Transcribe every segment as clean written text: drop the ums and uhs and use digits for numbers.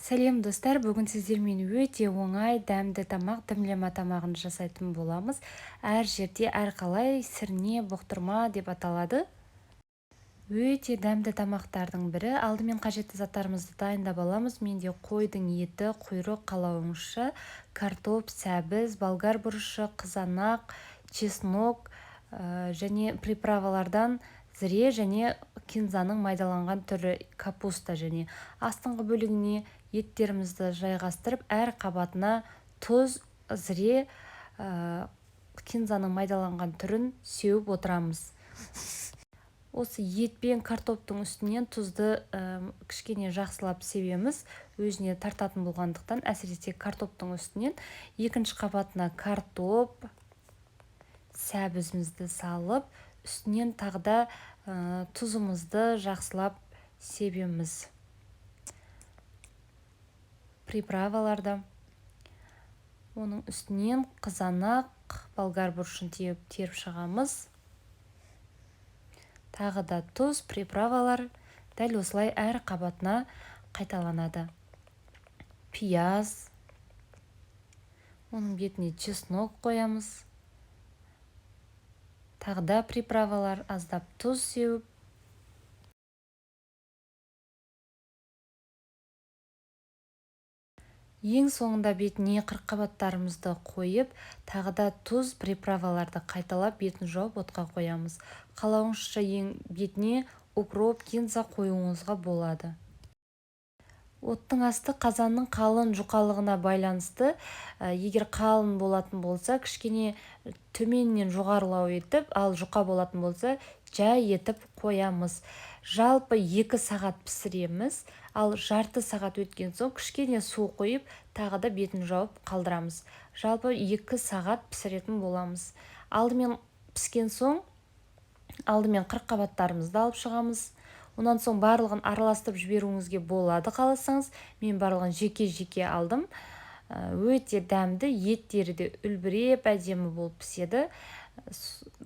Сәлем достар, бүгін сіздермен өте оңай, дәмді тамақ, дәмлема тамағын жасайтын боламыз. Әр жерде әрқалай сірне, бұқтырма деп аталады. Өте дәмді тамақтардың бірі. Алдымен қажетті заттарымызды дайындап аламыз. Менде қойдың еті, құйрық, қалауыңызша, картоп, сәбіз, болгар бұрышы, қызанақ, чеснок және приправалардан зіре және кинзаның майдаланған түрі, капуста және астыңғы бөлігіне еттерімізді жайғастырып, әр қабатына тұз, зіре, кинзаның майдаланған түрін сеуіп отырамыз. Осы ет пен картоптың үстінен тұзды кішкене жақсылап себеміз, өзіне тартатын болғандықтан, әсіресе картоптың үстінен. Екінші қабатына картоп, сәбізімізді салып, үстінен тағда тұзымызды жақсылап себеміз. Приправаларды. Оның үстінен қызанақ, болгар бұрышын теріп шығамыз. Тағы да тұз, приправалар дәл осылай әр қабатына қайталанады. Пияз. Оның бетіне чеснок қоямыз. Тағы да приправалар, аздап тұз сеуіп. Ең соңында бетіне қырыққабаттарымызды қойып, тағы да тұз, приправаларды қайталап бетін жауып отқа қоямыз. Қалауыңызша бетіне укроп, кинза қоюыңызға болады. Оттың асты қазанның қалың жұқалығына байланысты. Егер қалың болатын болса, кішкене төменнен жоғарылау етіп, ал жұқа болатын болса, жай етіп қоямыз. Жалпы 2 сағат пісіреміз, ал жарты сағат өткен соң кішкене су қойып, тағы да бетін жауып қалдырамыз. Жалпы 2 сағат пісіретін боламыз. Алдымен піскен соң, алдымен қырыққабаттарымызды алып шығамыз. Онан соң барлығын араластырып жіберуіңізге болады қаласаңыз. Мен барлығын жеке-жеке алдым. Өте дәмді, еттері де үлбіреп, әдемі болып піседі.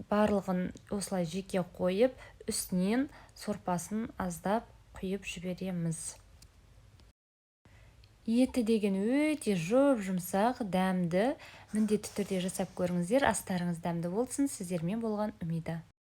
Барлығын осылай жеке қойып, үстінен сорпасын аздап құйып жібереміз. Еті деген өте жұмсақ, дәмді. Міндетті түрде жасап көріңіздер. Астарыңыз дәмді болсын. Сіздермен болған Үмида.